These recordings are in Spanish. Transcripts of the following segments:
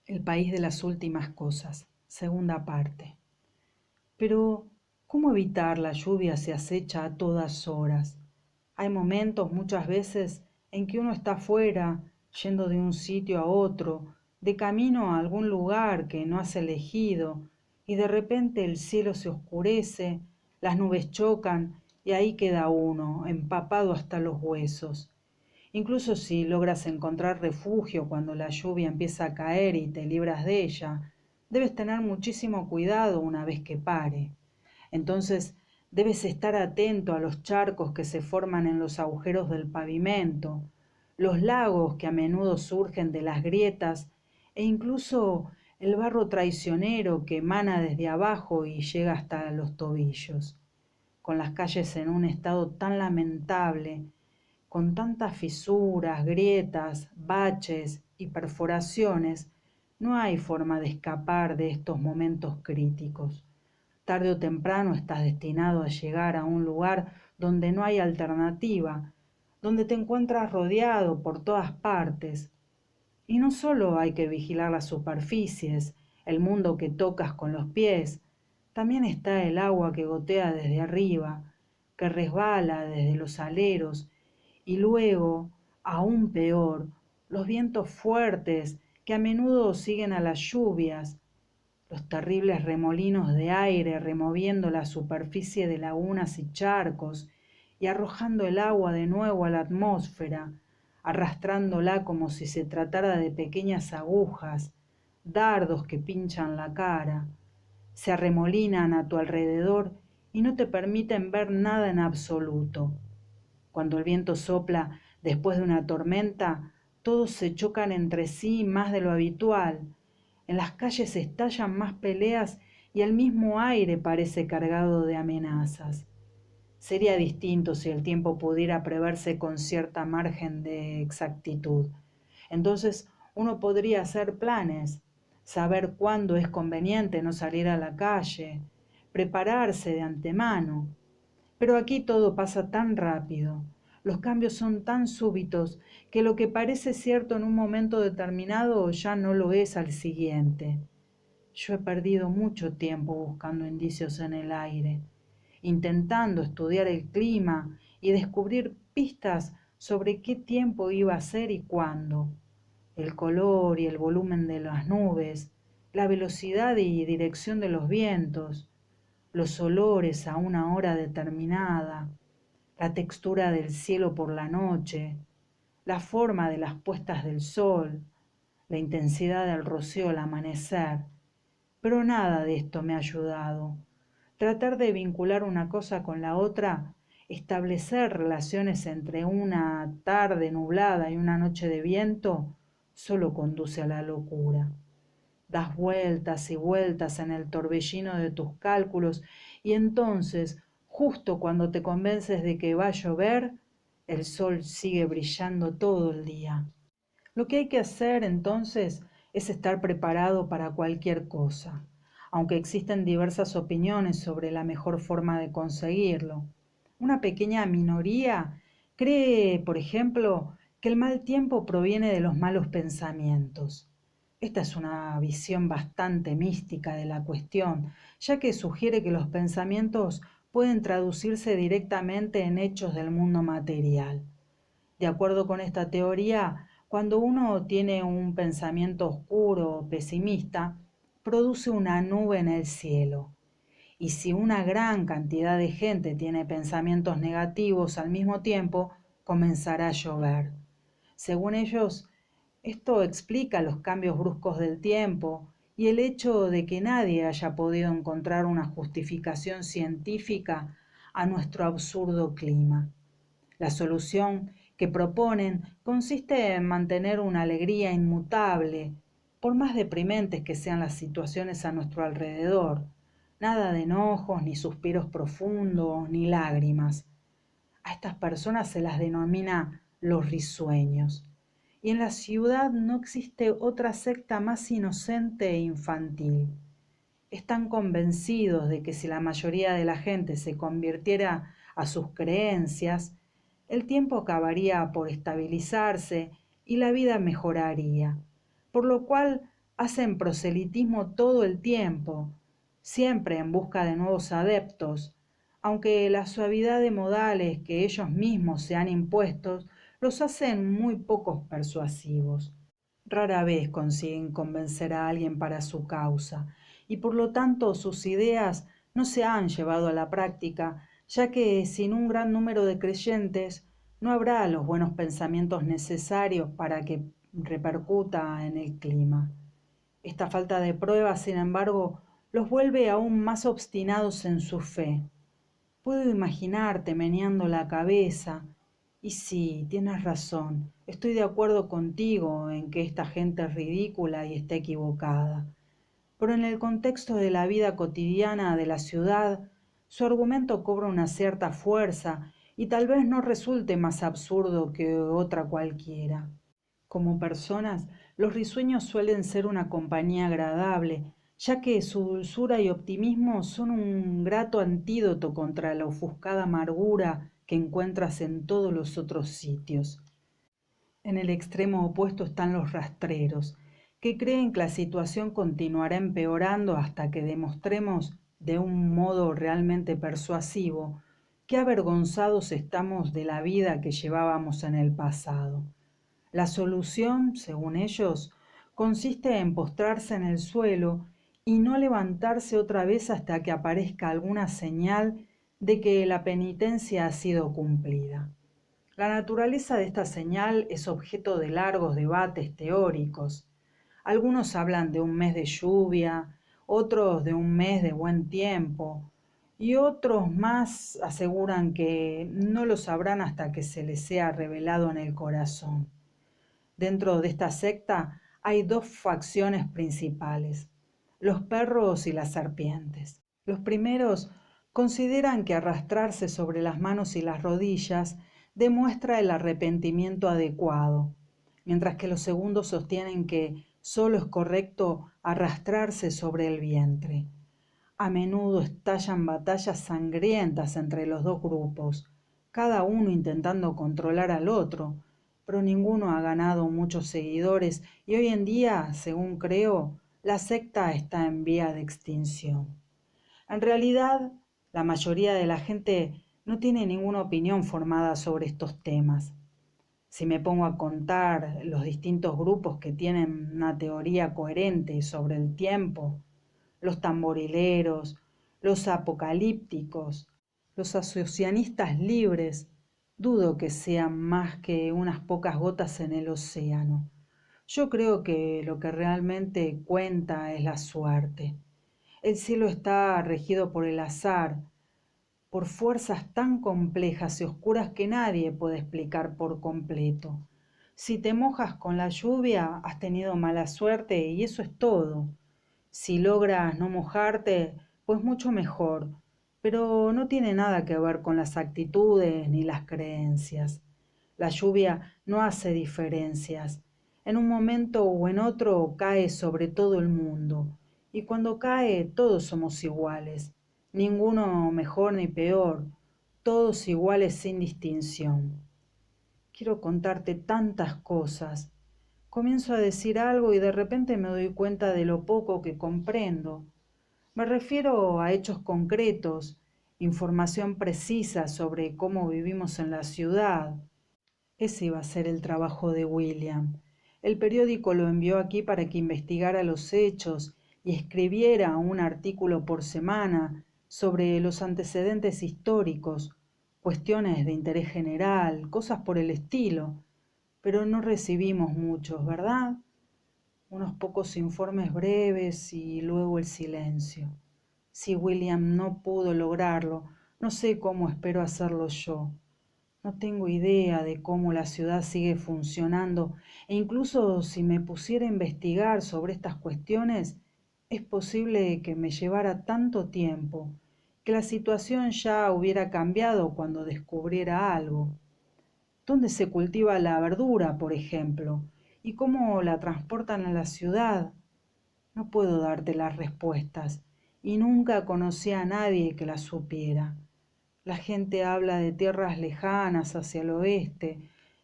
El país de las últimas cosas, segunda parte. Pero, ¿cómo evitar la lluvia si acecha a todas horas? Hay momentos, muchas veces, en que uno está fuera, yendo de un sitio a otro, de camino a algún lugar que no has elegido, y de repente el cielo se oscurece, las nubes chocan, y ahí queda uno, empapado hasta los huesos. Incluso si logras encontrar refugio cuando la lluvia empieza a caer y te libras de ella, debes tener muchísimo cuidado una vez que pare. Entonces debes estar atento a los charcos que se forman en los agujeros del pavimento, los lagos que a menudo surgen de las grietas e incluso el barro traicionero que emana desde abajo y llega hasta los tobillos. Con las calles en un estado tan lamentable, con tantas fisuras, grietas, baches y perforaciones, no hay forma de escapar de estos momentos críticos. Tarde o temprano estás destinado a llegar a un lugar donde no hay alternativa, donde te encuentras rodeado por todas partes. Y no solo hay que vigilar las superficies, el mundo que tocas con los pies, también está el agua que gotea desde arriba, que resbala desde los aleros, y luego, aún peor, los vientos fuertes que a menudo siguen a las lluvias, los terribles remolinos de aire removiendo la superficie de lagunas y charcos y arrojando el agua de nuevo a la atmósfera, arrastrándola como si se tratara de pequeñas agujas, dardos que pinchan la cara, se arremolinan a tu alrededor y no te permiten ver nada en absoluto. Cuando el viento sopla después de una tormenta, todos se chocan entre sí más de lo habitual. En las calles estallan más peleas y el mismo aire parece cargado de amenazas. Sería distinto si el tiempo pudiera preverse con cierta margen de exactitud. Entonces uno podría hacer planes, saber cuándo es conveniente no salir a la calle, prepararse de antemano. Pero aquí todo pasa tan rápido, los cambios son tan súbitos que lo que parece cierto en un momento determinado ya no lo es al siguiente. Yo he perdido mucho tiempo buscando indicios en el aire, intentando estudiar el clima y descubrir pistas sobre qué tiempo iba a ser y cuándo, el color y el volumen de las nubes, la velocidad y dirección de los vientos, los olores a una hora determinada, la textura del cielo por la noche, la forma de las puestas del sol, la intensidad del rocío al amanecer. Pero nada de esto me ha ayudado. Tratar de vincular una cosa con la otra, establecer relaciones entre una tarde nublada y una noche de viento, solo conduce a la locura. Das vueltas y vueltas en el torbellino de tus cálculos y entonces, justo cuando te convences de que va a llover, el sol sigue brillando todo el día. Lo que hay que hacer entonces es estar preparado para cualquier cosa, aunque existen diversas opiniones sobre la mejor forma de conseguirlo. Una pequeña minoría cree, por ejemplo, que el mal tiempo proviene de los malos pensamientos. Esta es una visión bastante mística de la cuestión, ya que sugiere que los pensamientos pueden traducirse directamente en hechos del mundo material. De acuerdo con esta teoría, cuando uno tiene un pensamiento oscuro o pesimista, produce una nube en el cielo. Y si una gran cantidad de gente tiene pensamientos negativos al mismo tiempo, comenzará a llover. Según ellos, esto explica los cambios bruscos del tiempo y el hecho de que nadie haya podido encontrar una justificación científica a nuestro absurdo clima. La solución que proponen consiste en mantener una alegría inmutable, por más deprimentes que sean las situaciones a nuestro alrededor. Nada de enojos, ni suspiros profundos, ni lágrimas. A estas personas se las denomina los risueños. Y en la ciudad no existe otra secta más inocente e infantil. Están convencidos de que si la mayoría de la gente se convirtiera a sus creencias, el tiempo acabaría por estabilizarse y la vida mejoraría, por lo cual hacen proselitismo todo el tiempo, siempre en busca de nuevos adeptos, aunque la suavidad de modales que ellos mismos se han impuesto los hacen muy pocos persuasivos. Rara vez consiguen convencer a alguien para su causa, y por lo tanto sus ideas no se han llevado a la práctica, ya que sin un gran número de creyentes no habrá los buenos pensamientos necesarios para que repercuta en el clima. Esta falta de pruebas, sin embargo, los vuelve aún más obstinados en su fe. Puedo imaginarte meneando la cabeza. Y sí, tienes razón, estoy de acuerdo contigo en que esta gente es ridícula y está equivocada. Pero en el contexto de la vida cotidiana de la ciudad, su argumento cobra una cierta fuerza y tal vez no resulte más absurdo que otra cualquiera. Como personas, los risueños suelen ser una compañía agradable, ya que su dulzura y optimismo son un grato antídoto contra la ofuscada amargura que encuentras en todos los otros sitios. En el extremo opuesto están los rastreros, que creen que la situación continuará empeorando hasta que demostremos de un modo realmente persuasivo qué avergonzados estamos de la vida que llevábamos en el pasado. La solución, según ellos, consiste en postrarse en el suelo y no levantarse otra vez hasta que aparezca alguna señal de que la penitencia ha sido cumplida. La naturaleza de esta señal es objeto de largos debates teóricos. Algunos hablan de un mes de lluvia, otros de un mes de buen tiempo, y otros más aseguran que no lo sabrán hasta que se les sea revelado en el corazón. Dentro de esta secta hay dos facciones principales, los perros y las serpientes. Los primeros consideran que arrastrarse sobre las manos y las rodillas demuestra el arrepentimiento adecuado, mientras que los segundos sostienen que solo es correcto arrastrarse sobre el vientre. A menudo estallan batallas sangrientas entre los dos grupos, cada uno intentando controlar al otro, pero ninguno ha ganado muchos seguidores y hoy en día, según creo, la secta está en vía de extinción. En realidad, la mayoría de la gente no tiene ninguna opinión formada sobre estos temas. Si me pongo a contar los distintos grupos que tienen una teoría coherente sobre el tiempo, los tamborileros, los apocalípticos, los asocianistas libres, dudo que sean más que unas pocas gotas en el océano. Yo creo que lo que realmente cuenta es la suerte. El cielo está regido por el azar, por fuerzas tan complejas y oscuras que nadie puede explicar por completo. Si te mojas con la lluvia, has tenido mala suerte y eso es todo. Si logras no mojarte, pues mucho mejor, pero no tiene nada que ver con las actitudes ni las creencias. La lluvia no hace diferencias. En un momento o en otro cae sobre todo el mundo, y cuando cae todos somos iguales, ninguno mejor ni peor, todos iguales sin distinción. Quiero contarte tantas cosas. Comienzo a decir algo y de repente me doy cuenta de lo poco que comprendo. Me refiero a hechos concretos, información precisa sobre cómo vivimos en la ciudad. Ese iba a ser el trabajo de William. El periódico lo envió aquí para que investigara los hechos y escribiera un artículo por semana sobre los antecedentes históricos, cuestiones de interés general, cosas por el estilo. Pero no recibimos muchos, ¿verdad? Unos pocos informes breves y luego el silencio. Si William no pudo lograrlo, no sé cómo espero hacerlo yo. No tengo idea de cómo la ciudad sigue funcionando e incluso si me pusiera a investigar sobre estas cuestiones, es posible que me llevara tanto tiempo, que la situación ya hubiera cambiado cuando descubriera algo. ¿Dónde se cultiva la verdura, por ejemplo? ¿Y cómo la transportan a la ciudad? No puedo darte las respuestas y nunca conocí a nadie que las supiera. La gente habla de tierras lejanas hacia el oeste,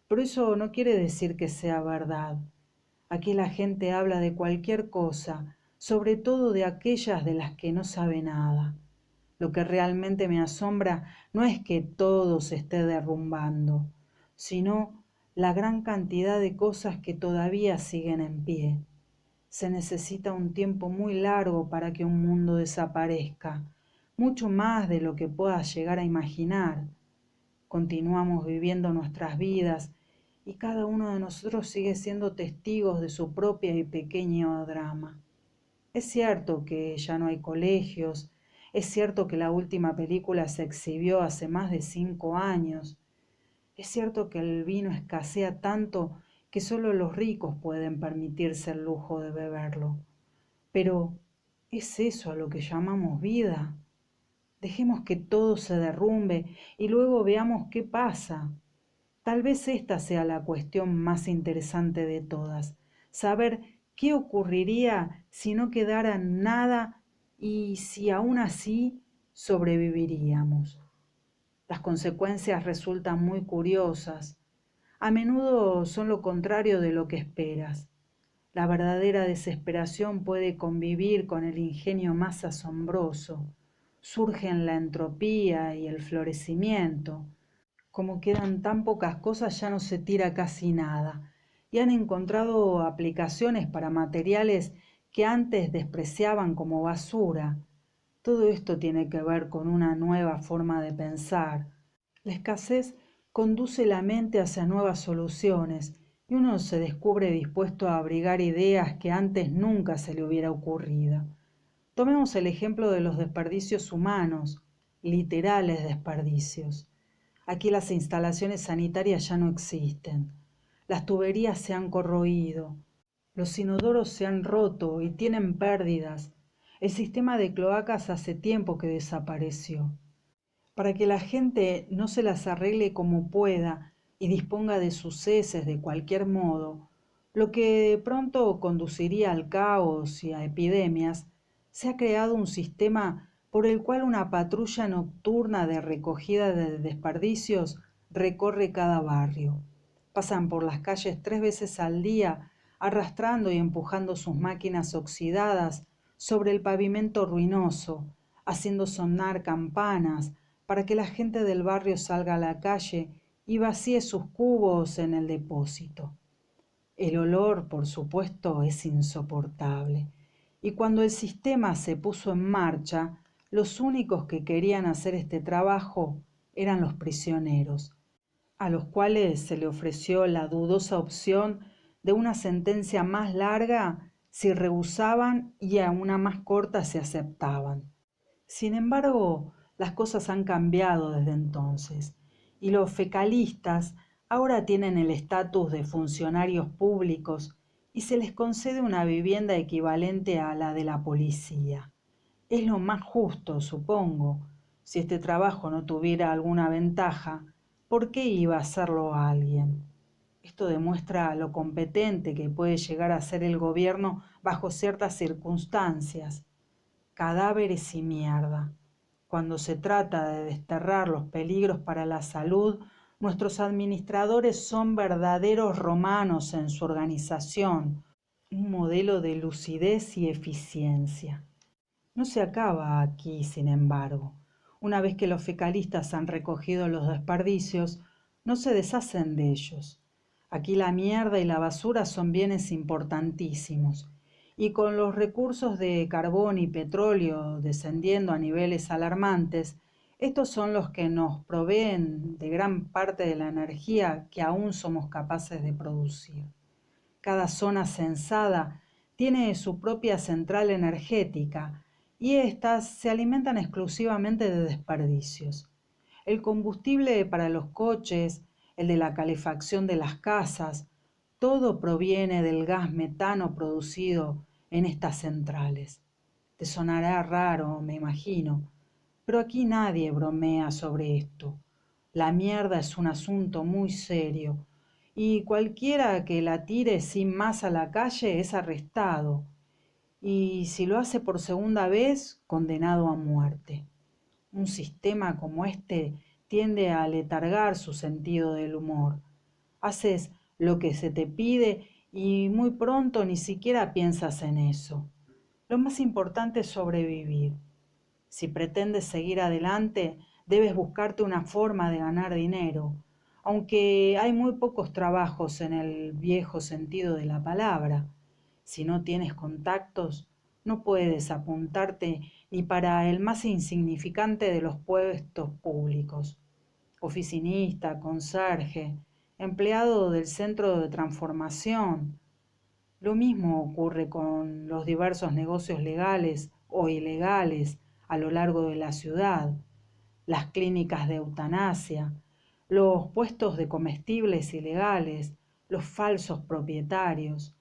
pero eso no quiere decir que sea verdad. Aquí la gente habla de cualquier cosa, sobre todo de aquellas de las que no sabe nada. Lo que realmente me asombra no es que todo se esté derrumbando, sino la gran cantidad de cosas que todavía siguen en pie. Se necesita un tiempo muy largo para que un mundo desaparezca, mucho más de lo que puedas llegar a imaginar. Continuamos viviendo nuestras vidas y cada uno de nosotros sigue siendo testigos de su propia y pequeño drama. Es cierto que ya no hay colegios, es cierto que la última película se exhibió hace más de 5 años, es cierto que el vino escasea tanto que solo los ricos pueden permitirse el lujo de beberlo. Pero, ¿es eso a lo que llamamos vida? Dejemos que todo se derrumbe y luego veamos qué pasa. Tal vez esta sea la cuestión más interesante de todas, saber qué ocurriría si no quedara nada y si aún así sobreviviríamos. Las consecuencias resultan muy curiosas. A menudo son lo contrario de lo que esperas. La verdadera desesperación puede convivir con el ingenio más asombroso. Surgen la entropía y el florecimiento. Como quedan tan pocas cosas, ya no se tira casi nada. Y han encontrado aplicaciones para materiales que antes despreciaban como basura. Todo esto tiene que ver con una nueva forma de pensar. La escasez conduce la mente hacia nuevas soluciones y uno se descubre dispuesto a abrigar ideas que antes nunca se le hubiera ocurrido. Tomemos el ejemplo de los desperdicios humanos, literales desperdicios. Aquí las instalaciones sanitarias ya no existen. Las tuberías se han corroído, los inodoros se han roto y tienen pérdidas. El sistema de cloacas hace tiempo que desapareció. Para que la gente no se las arregle como pueda y disponga de sus heces de cualquier modo, lo que de pronto conduciría al caos y a epidemias, se ha creado un sistema por el cual una patrulla nocturna de recogida de desperdicios recorre cada barrio. Pasan por las calles 3 veces al día, arrastrando y empujando sus máquinas oxidadas sobre el pavimento ruinoso, haciendo sonar campanas para que la gente del barrio salga a la calle y vacíe sus cubos en el depósito. El olor, por supuesto, es insoportable, y cuando el sistema se puso en marcha, los únicos que querían hacer este trabajo eran los prisioneros, a los cuales se le ofreció la dudosa opción de una sentencia más larga si rehusaban y a una más corta si aceptaban. Sin embargo, las cosas han cambiado desde entonces y los fecalistas ahora tienen el estatus de funcionarios públicos y se les concede una vivienda equivalente a la de la policía. Es lo más justo, supongo. Si este trabajo no tuviera alguna ventaja, ¿por qué iba a hacerlo alguien? Esto demuestra lo competente que puede llegar a ser el gobierno bajo ciertas circunstancias. Cadáveres y mierda. Cuando se trata de desterrar los peligros para la salud, nuestros administradores son verdaderos romanos en su organización, un modelo de lucidez y eficiencia. No se acaba aquí, sin embargo. Una vez que los fecalistas han recogido los desperdicios, no se deshacen de ellos. Aquí la mierda y la basura son bienes importantísimos, y con los recursos de carbón y petróleo descendiendo a niveles alarmantes, estos son los que nos proveen de gran parte de la energía que aún somos capaces de producir. Cada zona censada tiene su propia central energética y éstas se alimentan exclusivamente de desperdicios. El combustible para los coches, el de la calefacción de las casas, todo proviene del gas metano producido en estas centrales. Te sonará raro, me imagino, pero aquí nadie bromea sobre esto. La mierda es un asunto muy serio y cualquiera que la tire sin más a la calle es arrestado y si lo hace por segunda vez, condenado a muerte. Un sistema como este tiende a aletargar su sentido del humor. Haces lo que se te pide y muy pronto ni siquiera piensas en eso. Lo más importante es sobrevivir. Si pretendes seguir adelante, debes buscarte una forma de ganar dinero, aunque hay muy pocos trabajos en el viejo sentido de la palabra. Si no tienes contactos, no puedes apuntarte ni para el más insignificante de los puestos públicos. Oficinista, conserje, empleado del centro de transformación. Lo mismo ocurre con los diversos negocios legales o ilegales a lo largo de la ciudad, las clínicas de eutanasia, los puestos de comestibles ilegales, los falsos propietarios.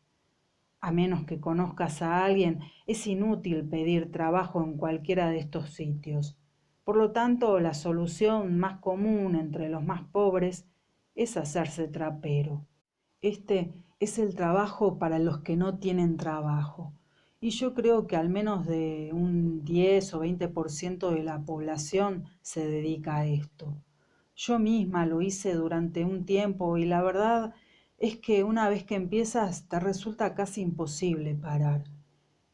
A menos que conozcas a alguien, es inútil pedir trabajo en cualquiera de estos sitios. Por lo tanto, la solución más común entre los más pobres es hacerse trapero. Este es el trabajo para los que no tienen trabajo. Y yo creo que al menos de un 10 o 20% de la población se dedica a esto. Yo misma lo hice durante un tiempo y la verdad es que una vez que empiezas te resulta casi imposible parar.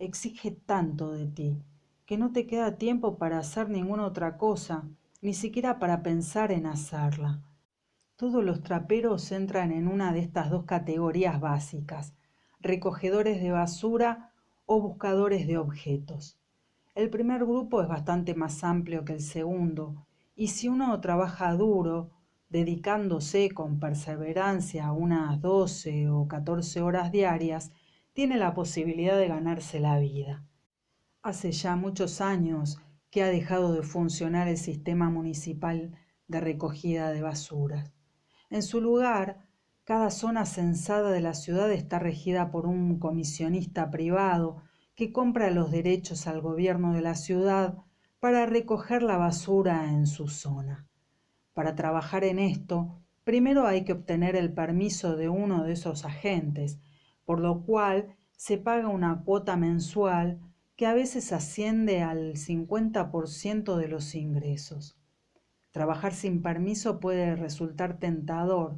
Exige tanto de ti que no te queda tiempo para hacer ninguna otra cosa, ni siquiera para pensar en hacerla. Todos los traperos entran en una de estas dos categorías básicas, recogedores de basura o buscadores de objetos. El primer grupo es bastante más amplio que el segundo, y si uno trabaja duro, dedicándose con perseverancia a unas 12 o 14 horas diarias, tiene la posibilidad de ganarse la vida. Hace ya muchos años que ha dejado de funcionar el sistema municipal de recogida de basuras. En su lugar, cada zona censada de la ciudad está regida por un comisionista privado que compra los derechos al gobierno de la ciudad para recoger la basura en su zona. Para trabajar en esto, primero hay que obtener el permiso de uno de esos agentes, por lo cual se paga una cuota mensual que a veces asciende al 50% de los ingresos. Trabajar sin permiso puede resultar tentador,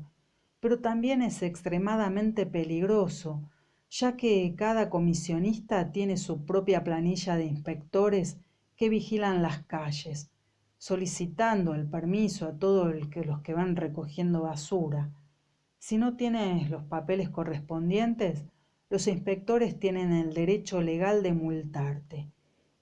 pero también es extremadamente peligroso, ya que cada comisionista tiene su propia planilla de inspectores que vigilan las calles, solicitando el permiso a todos los que van recogiendo basura. Si no tienes los papeles correspondientes, los inspectores tienen el derecho legal de multarte,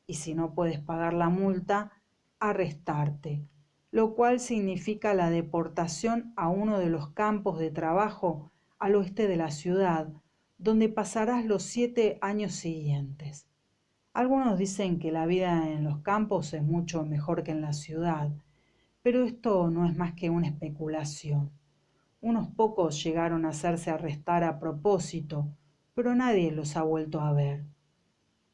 y si no puedes pagar la multa, arrestarte, lo cual significa la deportación a uno de los campos de trabajo al oeste de la ciudad, donde pasarás los 7 años siguientes. Algunos dicen que la vida en los campos es mucho mejor que en la ciudad, pero esto no es más que una especulación. Unos pocos llegaron a hacerse arrestar a propósito, pero nadie los ha vuelto a ver.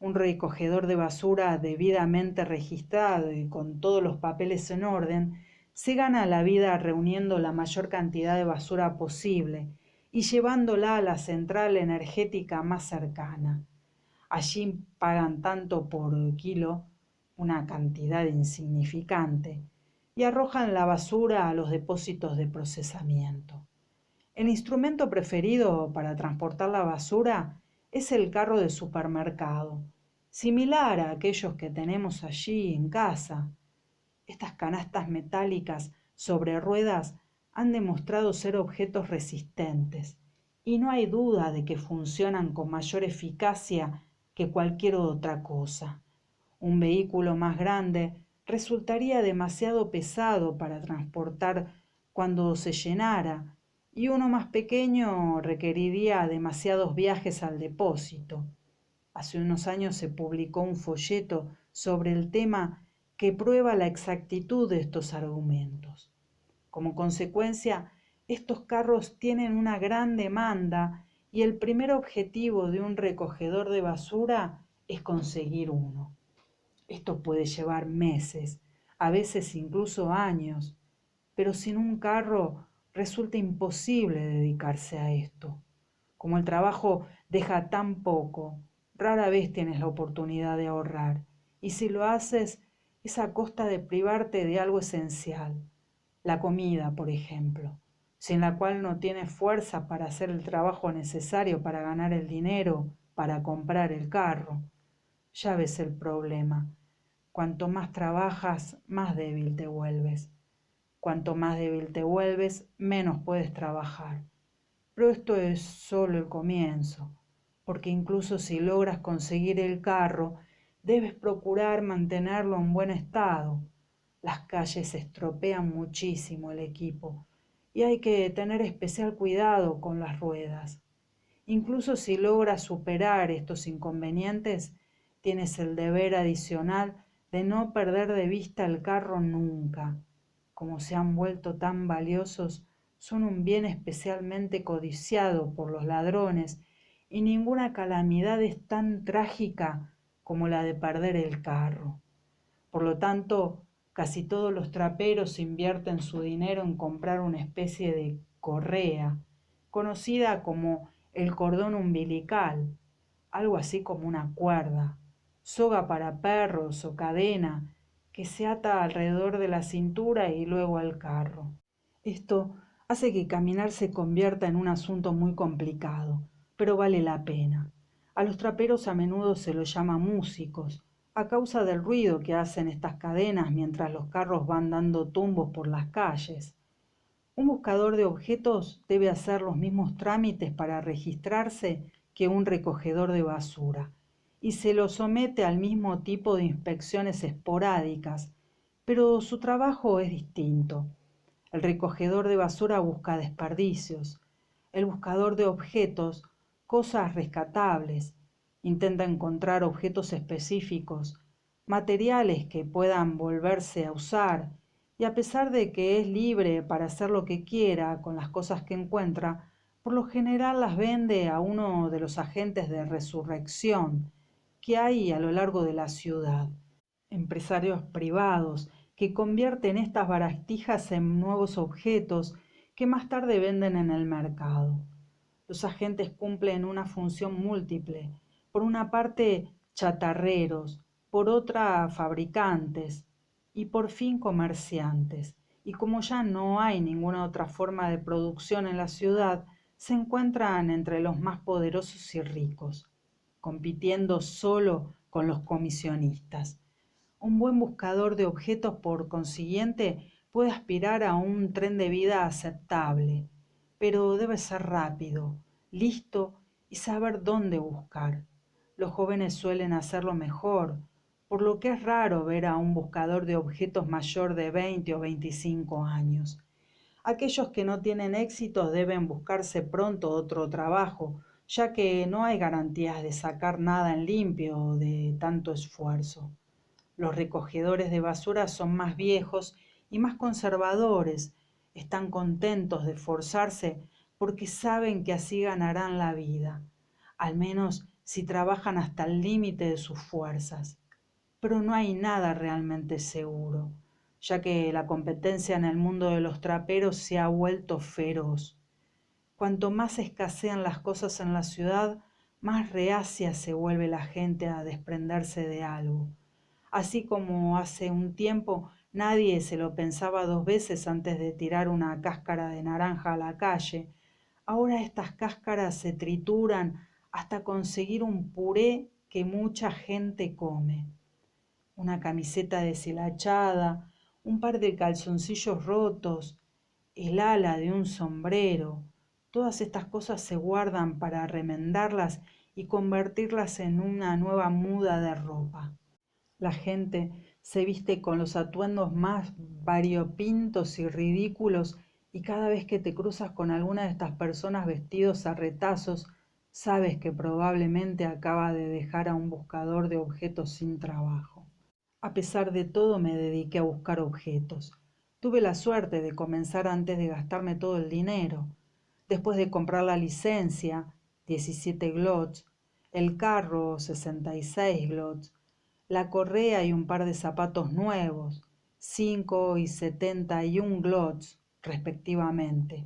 Un recogedor de basura debidamente registrado y con todos los papeles en orden, se gana la vida reuniendo la mayor cantidad de basura posible y llevándola a la central energética más cercana. Allí pagan tanto por kilo, una cantidad insignificante, y arrojan la basura a los depósitos de procesamiento. El instrumento preferido para transportar la basura es el carro de supermercado, similar a aquellos que tenemos allí en casa. Estas canastas metálicas sobre ruedas han demostrado ser objetos resistentes, y no hay duda de que funcionan con mayor eficacia que cualquier otra cosa. Un vehículo más grande resultaría demasiado pesado para transportar cuando se llenara, y uno más pequeño requeriría demasiados viajes al depósito. Hace unos años se publicó un folleto sobre el tema que prueba la exactitud de estos argumentos. Como consecuencia, estos carros tienen una gran demanda y el primer objetivo de un recogedor de basura es conseguir uno. Esto puede llevar meses, a veces incluso años, pero sin un carro resulta imposible dedicarse a esto. Como el trabajo deja tan poco, rara vez tienes la oportunidad de ahorrar, y si lo haces es a costa de privarte de algo esencial, la comida, por ejemplo. sin la cual no tienes fuerza para hacer el trabajo necesario para ganar el dinero, para comprar el carro. Ya ves el problema. Cuanto más trabajas, más débil te vuelves. Cuanto más débil te vuelves, menos puedes trabajar. Pero esto es solo el comienzo, porque incluso si logras conseguir el carro, debes procurar mantenerlo en buen estado. Las calles estropean muchísimo el equipo y hay que tener especial cuidado con las ruedas. Incluso si logras superar estos inconvenientes, tienes el deber adicional de no perder de vista el carro nunca. Como se han vuelto tan valiosos, son un bien especialmente codiciado por los ladrones y ninguna calamidad es tan trágica como la de perder el carro. Por lo tanto, casi todos los traperos invierten su dinero en comprar una especie de correa, conocida como el cordón umbilical, algo así como una cuerda, soga para perros o cadena que se ata alrededor de la cintura y luego al carro. Esto hace que caminar se convierta en un asunto muy complicado, pero vale la pena. A los traperos a menudo se los llama músicos, a causa del ruido que hacen estas cadenas mientras los carros van dando tumbos por las calles. Un buscador de objetos debe hacer los mismos trámites para registrarse que un recogedor de basura y se lo somete al mismo tipo de inspecciones esporádicas, pero su trabajo es distinto. El recogedor de basura busca desperdicios, el buscador de objetos, cosas rescatables, intenta encontrar objetos específicos, materiales que puedan volverse a usar, y a pesar de que es libre para hacer lo que quiera con las cosas que encuentra, por lo general las vende a uno de los agentes de resurrección que hay a lo largo de la ciudad, empresarios privados que convierten estas baratijas en nuevos objetos que más tarde venden en el mercado. Los agentes cumplen una función múltiple, por una parte chatarreros, por otra fabricantes y por fin comerciantes. Y como ya no hay ninguna otra forma de producción en la ciudad, se encuentran entre los más poderosos y ricos, compitiendo solo con los comisionistas. Un buen buscador de objetos, por consiguiente, puede aspirar a un tren de vida aceptable, pero debe ser rápido, listo y saber dónde buscar. Los jóvenes suelen hacerlo mejor, por lo que es raro ver a un buscador de objetos mayor de 20 o 25 años. Aquellos que no tienen éxito deben buscarse pronto otro trabajo, ya que no hay garantías de sacar nada en limpio de tanto esfuerzo. Los recogedores de basura son más viejos y más conservadores, están contentos de esforzarse porque saben que así ganarán la vida, al menos si trabajan hasta el límite de sus fuerzas. Pero no hay nada realmente seguro, ya que la competencia en el mundo de los traperos se ha vuelto feroz. Cuanto más escasean las cosas en la ciudad, más reacia se vuelve la gente a desprenderse de algo. Así como hace un tiempo nadie se lo pensaba dos veces antes de tirar una cáscara de naranja a la calle, ahora estas cáscaras se trituran hasta conseguir un puré que mucha gente come. Una camiseta deshilachada, un par de calzoncillos rotos, el ala de un sombrero, todas estas cosas se guardan para remendarlas y convertirlas en una nueva muda de ropa. La gente se viste con los atuendos más variopintos y ridículos y cada vez que te cruzas con alguna de estas personas vestidos a retazos, sabes que probablemente acaba de dejar a un buscador de objetos sin trabajo. A pesar de todo me dediqué a buscar objetos. Tuve la suerte de comenzar antes de gastarme todo el dinero. Después de comprar la licencia, 17 glots, el carro, 66 glots, la correa y un par de zapatos nuevos, 5 y 71 glots, respectivamente.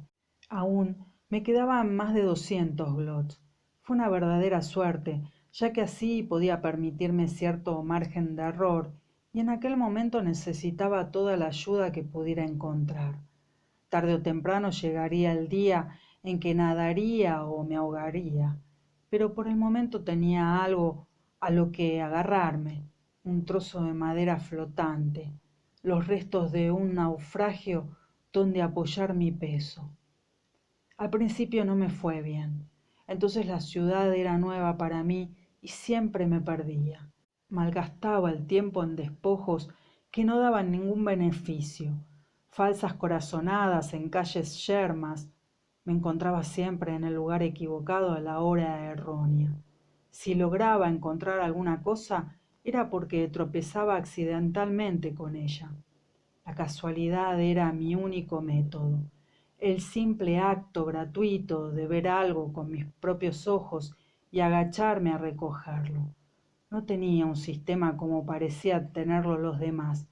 Aún me quedaban más de 200 glots. Fue una verdadera suerte, ya que así podía permitirme cierto margen de error, y en aquel momento necesitaba toda la ayuda que pudiera encontrar. Tarde o temprano llegaría el día en que nadaría o me ahogaría, pero por el momento tenía algo a lo que agarrarme, un trozo de madera flotante, los restos de un naufragio donde apoyar mi peso. Al principio no me fue bien, entonces la ciudad era nueva para mí y siempre me perdía. Malgastaba el tiempo en despojos que no daban ningún beneficio, falsas corazonadas en calles yermas. Me encontraba siempre en el lugar equivocado a la hora errónea. Si lograba encontrar alguna cosa, era porque tropezaba accidentalmente con ella. La casualidad era mi único método. El simple acto gratuito de ver algo con mis propios ojos y agacharme a recogerlo. No tenía un sistema como parecía tenerlo los demás,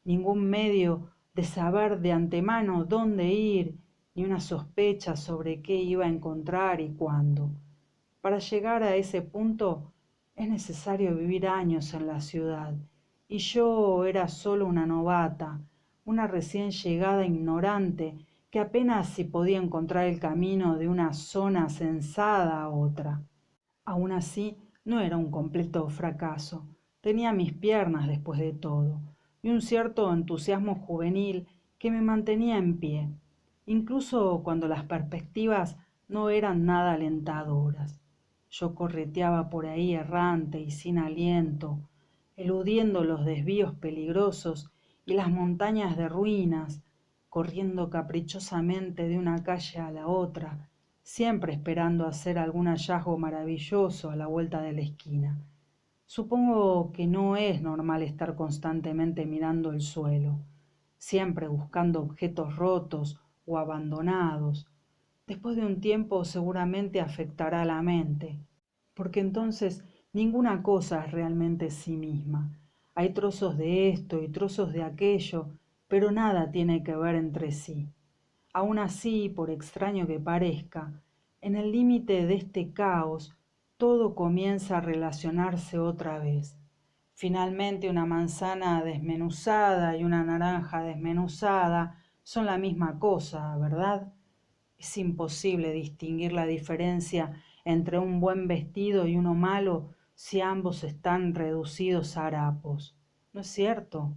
ningún medio de saber de antemano dónde ir, ni una sospecha sobre qué iba a encontrar y cuándo. Para llegar a ese punto es necesario vivir años en la ciudad, y yo era solo una novata, una recién llegada ignorante que apenas si podía encontrar el camino de una zona censada a otra. Aun así, no era un completo fracaso. Tenía mis piernas después de todo, y un cierto entusiasmo juvenil que me mantenía en pie, incluso cuando las perspectivas no eran nada alentadoras. Yo correteaba por ahí errante y sin aliento, eludiendo los desvíos peligrosos y las montañas de ruinas, corriendo caprichosamente de una calle a la otra, siempre esperando hacer algún hallazgo maravilloso a la vuelta de la esquina. Supongo que no es normal estar constantemente mirando el suelo, siempre buscando objetos rotos o abandonados. Después de un tiempo seguramente afectará la mente, porque entonces ninguna cosa es realmente sí misma. Hay trozos de esto y trozos de aquello, pero nada tiene que ver entre sí. Aun así, por extraño que parezca, en el límite de este caos, todo comienza a relacionarse otra vez. Finalmente, una manzana desmenuzada y una naranja desmenuzada son la misma cosa, ¿verdad? Es imposible distinguir la diferencia entre un buen vestido y uno malo si ambos están reducidos a harapos. ¿No es cierto?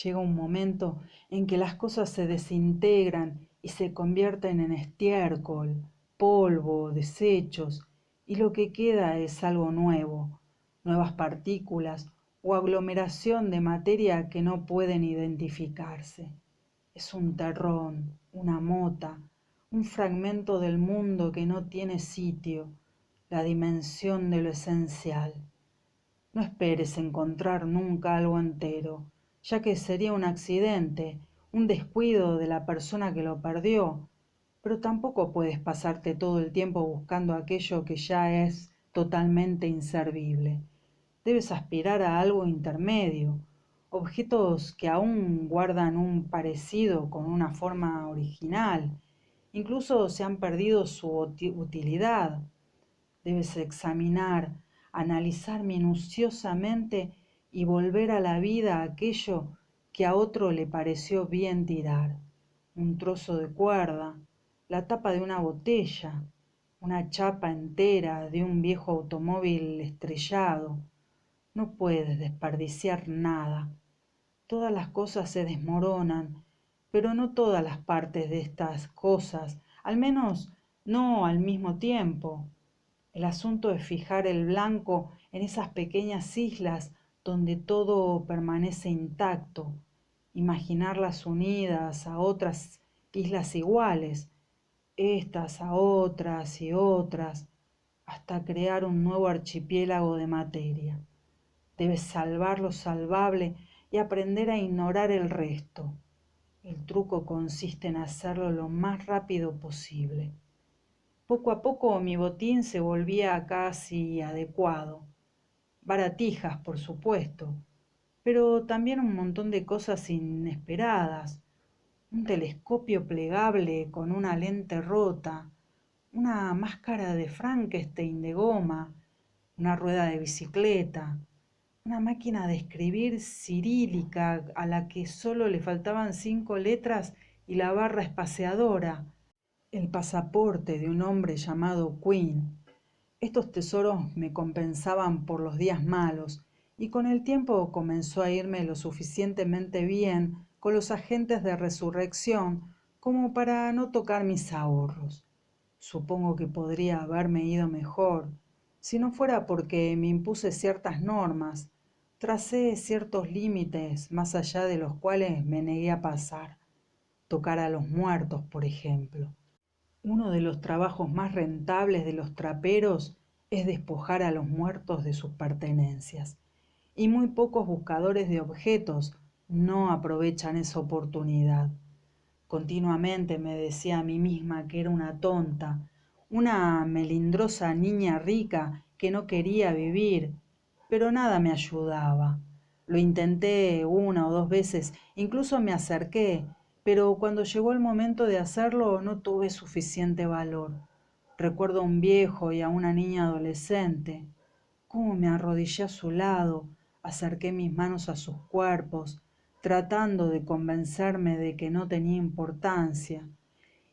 Llega un momento en que las cosas se desintegran y se convierten en estiércol, polvo, desechos, y lo que queda es algo nuevo, nuevas partículas o aglomeración de materia que no pueden identificarse. Es un terrón, una mota, un fragmento del mundo que no tiene sitio, la dimensión de lo esencial. No esperes encontrar nunca algo entero, ya que sería un accidente, un descuido de la persona que lo perdió, pero tampoco puedes pasarte todo el tiempo buscando aquello que ya es totalmente inservible. Debes aspirar a algo intermedio, objetos que aún guardan un parecido con una forma original, incluso se han perdido su utilidad. Debes examinar, analizar minuciosamente y volver a la vida aquello que a otro le pareció bien tirar. Un trozo de cuerda, la tapa de una botella, una chapa entera de un viejo automóvil estrellado. No puedes desperdiciar nada. Todas las cosas se desmoronan, pero no todas las partes de estas cosas, al menos no al mismo tiempo. El asunto es fijar el blanco en esas pequeñas islas donde todo permanece intacto, imaginarlas unidas a otras islas iguales, estas a otras y otras, hasta crear un nuevo archipiélago de materia. Debes salvar lo salvable y aprender a ignorar el resto. El truco consiste en hacerlo lo más rápido posible. Poco a poco mi botín se volvía casi adecuado. Baratijas, por supuesto, pero también un montón de cosas inesperadas. Un telescopio plegable con una lente rota, una máscara de Frankenstein de goma, una rueda de bicicleta, una máquina de escribir cirílica a la que solo le faltaban 5 letras y la barra espaciadora, el pasaporte de un hombre llamado Quinn. Estos tesoros me compensaban por los días malos, y con el tiempo comenzó a irme lo suficientemente bien con los agentes de resurrección como para no tocar mis ahorros. Supongo que podría haberme ido mejor, si no fuera porque me impuse ciertas normas, tracé ciertos límites más allá de los cuales me negué a pasar. Tocar a los muertos, por ejemplo. Uno de los trabajos más rentables de los traperos es despojar a los muertos de sus pertenencias, y muy pocos buscadores de objetos no aprovechan esa oportunidad. Continuamente me decía a mí misma que era una tonta, una melindrosa niña rica que no quería vivir, pero nada me ayudaba. Lo intenté una o dos veces, incluso me acerqué, pero cuando llegó el momento de hacerlo no tuve suficiente valor. Recuerdo a un viejo y a una niña adolescente. Cómo me arrodillé a su lado, acerqué mis manos a sus cuerpos, tratando de convencerme de que no tenía importancia.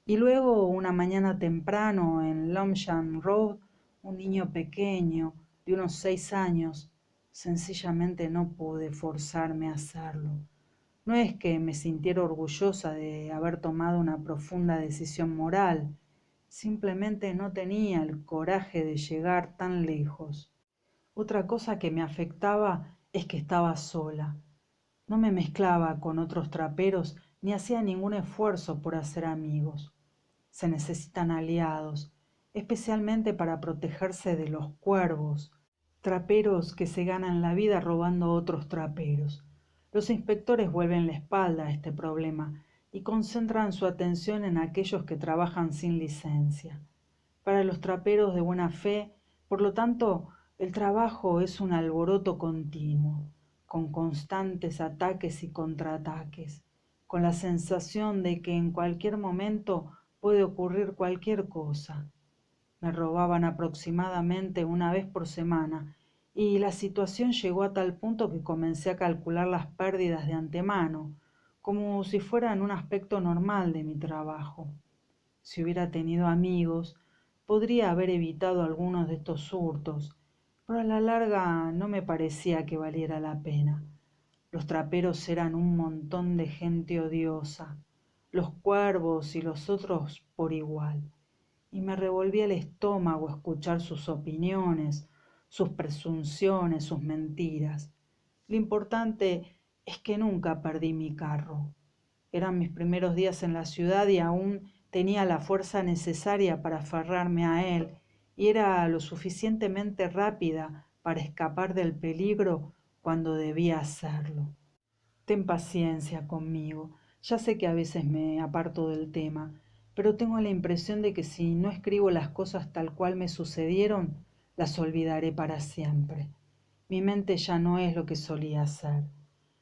Y luego, una mañana temprano, en Longchamp Road, un niño pequeño, de unos 6 años, sencillamente no pude forzarme a hacerlo. No es que me sintiera orgullosa de haber tomado una profunda decisión moral, simplemente no tenía el coraje de llegar tan lejos. Otra cosa que me afectaba es que estaba sola. No me mezclaba con otros traperos ni hacía ningún esfuerzo por hacer amigos. Se necesitan aliados, especialmente para protegerse de los cuervos, traperos que se ganan la vida robando a otros traperos. Los inspectores vuelven la espalda a este problema y concentran su atención en aquellos que trabajan sin licencia. Para los traperos de buena fe, por lo tanto, el trabajo es un alboroto continuo, con constantes ataques y contraataques, con la sensación de que en cualquier momento puede ocurrir cualquier cosa. Me robaban aproximadamente una vez por semana y la situación llegó a tal punto que comencé a calcular las pérdidas de antemano, como si fueran un aspecto normal de mi trabajo. Si hubiera tenido amigos, podría haber evitado algunos de estos hurtos, pero a la larga no me parecía que valiera la pena. Los traperos eran un montón de gente odiosa, los cuervos y los otros por igual, y me revolvía el estómago escuchar sus opiniones, sus presunciones, sus mentiras. Lo importante es que nunca perdí mi carro. Eran mis primeros días en la ciudad y aún tenía la fuerza necesaria para aferrarme a él, y era lo suficientemente rápida para escapar del peligro cuando debía hacerlo. Ten paciencia conmigo. Ya sé que a veces me aparto del tema, pero tengo la impresión de que si no escribo las cosas tal cual me sucedieron, las olvidaré para siempre. Mi mente ya no es lo que solía ser.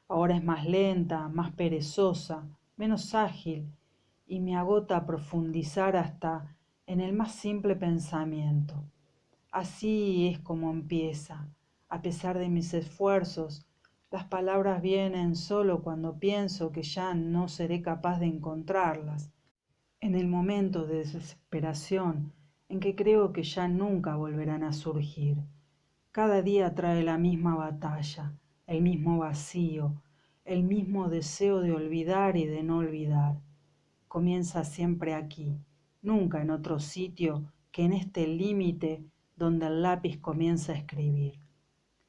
Ahora es más lenta, más perezosa, menos ágil, y me agota profundizar hasta en el más simple pensamiento. Así es como empieza. A pesar de mis esfuerzos, las palabras vienen solo cuando pienso que ya no seré capaz de encontrarlas. En el momento de desesperación en que creo que ya nunca volverán a surgir. Cada día trae la misma batalla, el mismo vacío, el mismo deseo de olvidar y de no olvidar. Comienza siempre aquí, nunca en otro sitio que en este límite donde el lápiz comienza a escribir.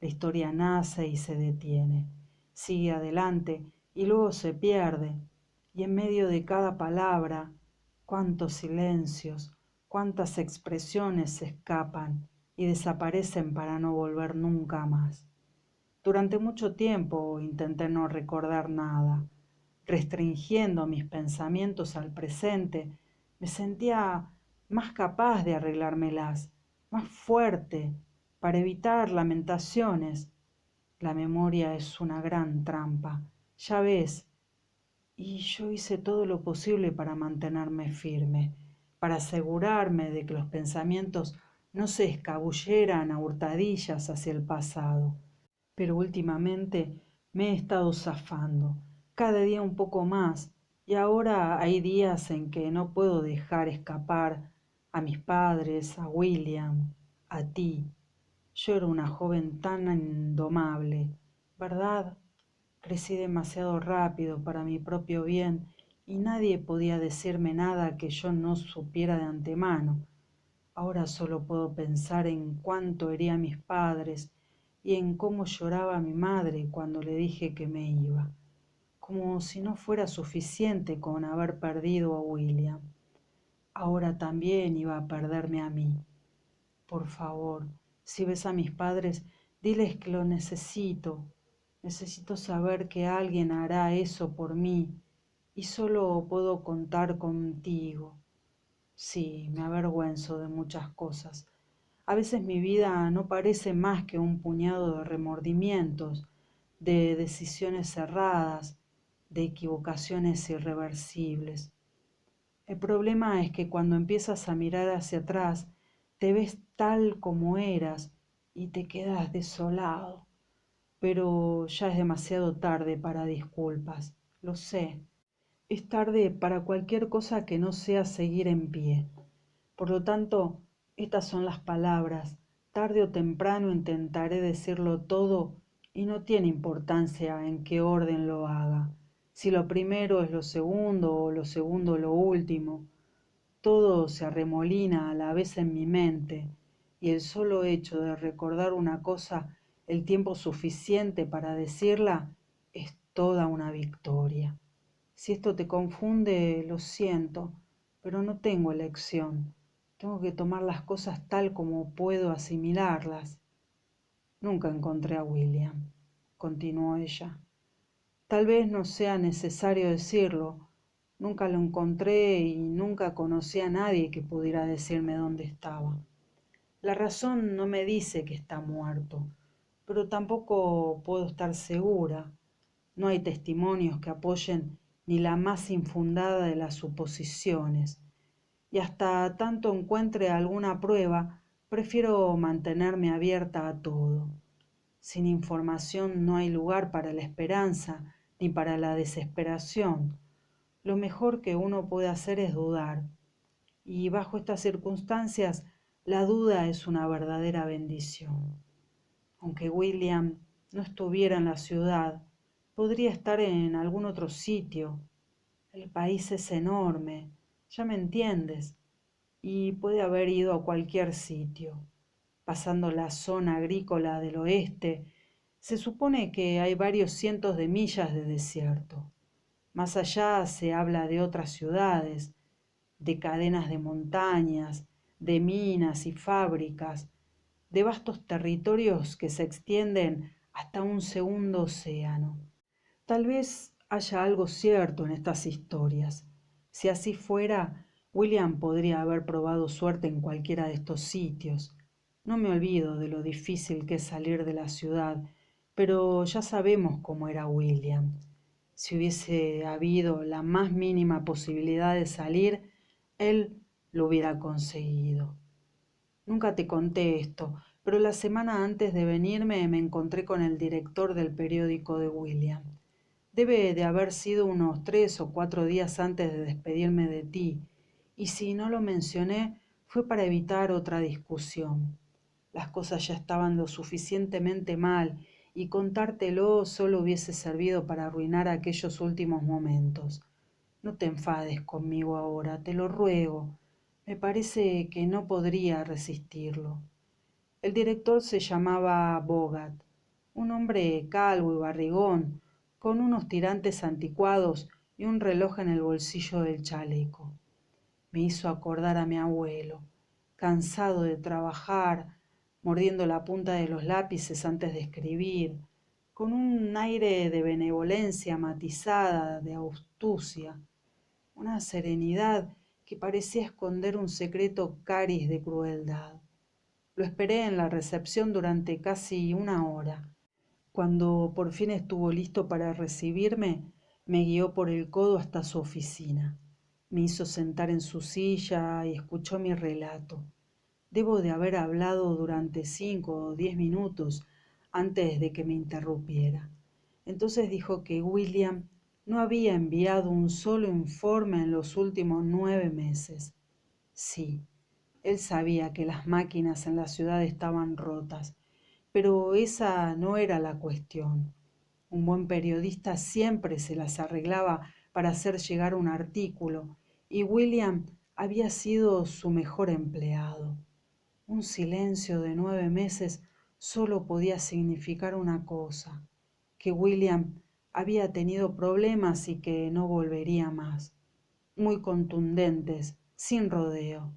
La historia nace y se detiene, sigue adelante y luego se pierde, y en medio de cada palabra, cuántos silencios, cuántas expresiones se escapan y desaparecen para no volver nunca más. Durante mucho tiempo intenté no recordar nada. Restringiendo mis pensamientos al presente, me sentía más capaz de arreglármelas, más fuerte, para evitar lamentaciones. La memoria es una gran trampa, ya ves, y yo hice todo lo posible para mantenerme firme, para asegurarme de que los pensamientos no se escabulleran a hurtadillas hacia el pasado. Pero últimamente me he estado zafando, cada día un poco más, Y ahora hay días en que no puedo dejar escapar a mis padres, a William, a ti. Yo era una joven tan indomable, ¿verdad? Crecí demasiado rápido para mi propio bien y nadie podía decirme nada que yo no supiera de antemano. Ahora solo puedo pensar en cuánto herí a mis padres y en cómo lloraba mi madre cuando le dije que me iba, como si no fuera suficiente con haber perdido a William. Ahora también iba a perderme a mí. Por favor, si ves a mis padres, diles que lo necesito. Necesito saber que alguien hará eso por mí y solo puedo contar contigo. Sí, me avergüenzo de muchas cosas. A veces mi vida no parece más que un puñado de remordimientos, de decisiones cerradas, de equivocaciones irreversibles. El problema es que cuando empiezas a mirar hacia atrás, te ves tal como eras y te quedas desolado. Pero ya es demasiado tarde para disculpas, lo sé. Es tarde para cualquier cosa que no sea seguir en pie. Por lo tanto, estas son las palabras. Tarde o temprano intentaré decirlo todo y no tiene importancia en qué orden lo haga. Si lo primero es lo segundo o lo segundo lo último. Todo se arremolina a la vez en mi mente y el solo hecho de recordar una cosa el tiempo suficiente para decirla es toda una victoria. Si esto te confunde, lo siento, pero no tengo elección. Tengo que tomar las cosas tal como puedo asimilarlas. Nunca encontré a William, continuó ella. Tal vez no sea necesario decirlo. Nunca lo encontré y nunca conocí a nadie que pudiera decirme dónde estaba. La razón no me dice que está muerto, pero tampoco puedo estar segura. No hay testimonios que apoyen ni la más infundada de las suposiciones, y hasta tanto encuentre alguna prueba, prefiero mantenerme abierta a todo. Sin información no hay lugar para la esperanza ni para la desesperación. Lo mejor que uno puede hacer es dudar, y bajo estas circunstancias la duda es una verdadera bendición. Aunque William no estuviera en la ciudad, podría estar en algún otro sitio. El país es enorme, ya me entiendes, y puede haber ido a cualquier sitio. Pasando la zona agrícola del oeste, se supone que hay varios cientos de millas de desierto. Más allá se habla de otras ciudades, de cadenas de montañas, de minas y fábricas, de vastos territorios que se extienden hasta un segundo océano. Tal vez haya algo cierto en estas historias. Si así fuera, William podría haber probado suerte en cualquiera de estos sitios. No me olvido de lo difícil que es salir de la ciudad, pero ya sabemos cómo era William. Si hubiese habido la más mínima posibilidad de salir, él lo hubiera conseguido. Nunca te conté esto, pero la semana antes de venirme me encontré con el director del periódico de William. Debe de haber sido unos 3 o 4 días antes de despedirme de ti, y si no lo mencioné fue para evitar otra discusión. Las cosas ya estaban lo suficientemente mal y contártelo solo hubiese servido para arruinar aquellos últimos momentos. No te enfades conmigo ahora, te lo ruego. Me parece que no podría resistirlo. El director se llamaba Bogart, un hombre calvo y barrigón, con unos tirantes anticuados y un reloj en el bolsillo del chaleco. Me hizo acordar a mi abuelo, cansado de trabajar, mordiendo la punta de los lápices antes de escribir, con un aire de benevolencia matizada de astucia, una serenidad que parecía esconder un secreto cariz de crueldad. Lo esperé en la recepción durante casi una hora. Cuando por fin estuvo listo para recibirme, me guió por el codo hasta su oficina. Me hizo sentar en su silla y escuchó mi relato. Debo de haber hablado durante 5 o 10 minutos antes de que me interrumpiera. Entonces dijo que William No había enviado un solo informe en los últimos 9 meses. Sí, él sabía que las máquinas en la ciudad estaban rotas, pero esa no era la cuestión. Un buen periodista siempre se las arreglaba para hacer llegar un artículo, y William había sido su mejor empleado. Un silencio de 9 meses solo podía significar una cosa, que William había tenido problemas y que no volvería más. Muy contundentes, sin rodeo.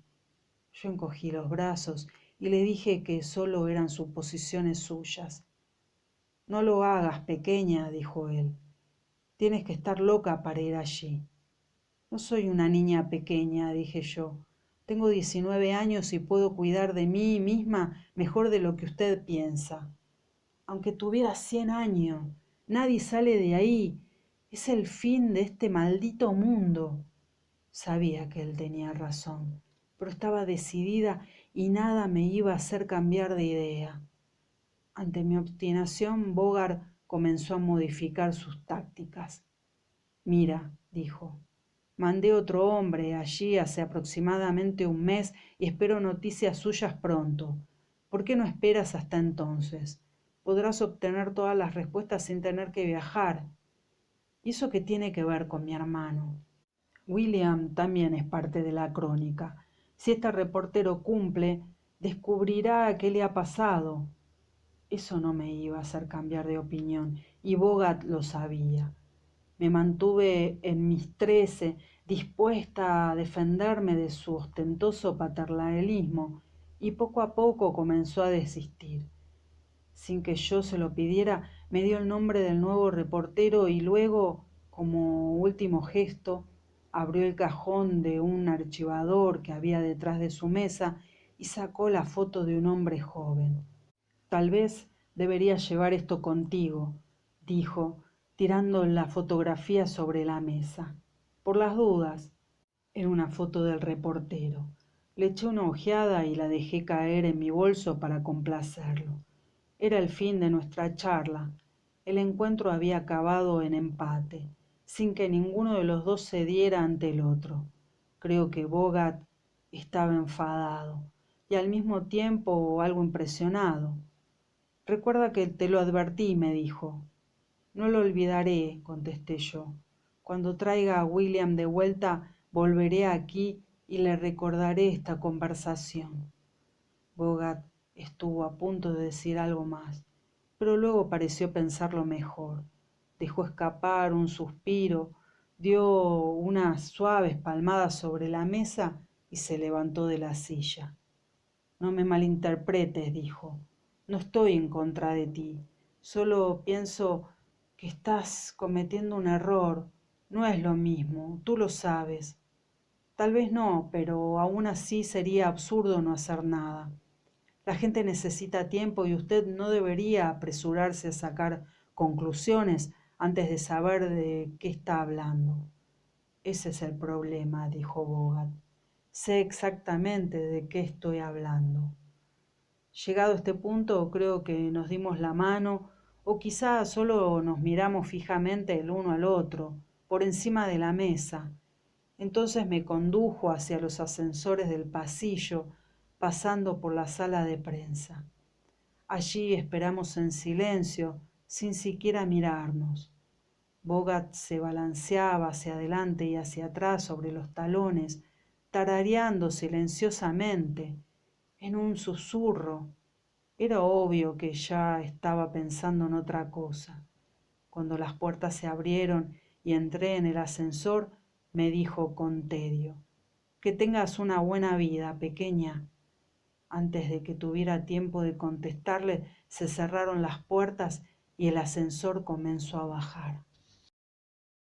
Yo encogí los brazos y le dije que solo eran suposiciones suyas. No lo hagas, pequeña, dijo él. Tienes que estar loca para ir allí. No soy una niña pequeña, dije yo. Tengo 19 años y puedo cuidar de mí misma mejor de lo que usted piensa. Aunque tuviera 100 años, nadie sale de ahí. Es el fin de este maldito mundo. Sabía que él tenía razón, pero estaba decidida y nada me iba a hacer cambiar de idea. Ante mi obstinación, Bogart comenzó a modificar sus tácticas. Mira, dijo, mandé otro hombre allí hace aproximadamente un mes y espero noticias suyas pronto. ¿Por qué no esperas hasta entonces? Podrás obtener todas las respuestas sin tener que viajar. ¿Y eso qué tiene que ver con mi hermano? William también es parte de la crónica. Si este reportero cumple, descubrirá qué le ha pasado. Eso no me iba a hacer cambiar de opinión, y Bogart lo sabía. Me mantuve en mis 13, dispuesta a defenderme de su ostentoso paternalismo, y poco a poco comenzó a desistir. Sin que yo se lo pidiera, me dio el nombre del nuevo reportero y luego, como último gesto, abrió el cajón de un archivador que había detrás de su mesa y sacó la foto de un hombre joven. Tal vez deberías llevar esto contigo, dijo, tirando la fotografía sobre la mesa. Por las dudas. Era una foto del reportero. Le eché una ojeada y la dejé caer en mi bolso para complacerlo. Era el fin de nuestra charla. El encuentro había acabado en empate, sin que ninguno de los dos cediera ante el otro. Creo que Bogart estaba enfadado y al mismo tiempo algo impresionado. Recuerda que te lo advertí, me dijo. No lo olvidaré, contesté yo. Cuando traiga a William de vuelta, volveré aquí y le recordaré esta conversación. Bogart estuvo a punto de decir algo más, pero luego pareció pensarlo mejor. Dejó escapar un suspiro, dio unas suaves palmadas sobre la mesa y se levantó de la silla. No me malinterpretes, dijo. No estoy en contra de ti. Solo pienso que estás cometiendo un error. No es lo mismo, tú lo sabes. Tal vez no, pero aún así sería absurdo no hacer nada. La gente necesita tiempo y usted no debería apresurarse a sacar conclusiones antes de saber de qué está hablando. Ese es el problema, dijo Bogart. Sé exactamente de qué estoy hablando. Llegado a este punto, creo que nos dimos la mano, o quizá solo nos miramos fijamente el uno al otro, por encima de la mesa. Entonces me condujo hacia los ascensores del pasillo, pasando por la sala de prensa. Allí esperamos en silencio, sin siquiera mirarnos. Bogart se balanceaba hacia adelante y hacia atrás sobre los talones, tarareando silenciosamente, en un susurro. Era obvio que ya estaba pensando en otra cosa. Cuando las puertas se abrieron y entré en el ascensor, me dijo con tedio: que tengas una buena vida, pequeña. Antes de que tuviera tiempo de contestarle, se cerraron las puertas y el ascensor comenzó a bajar.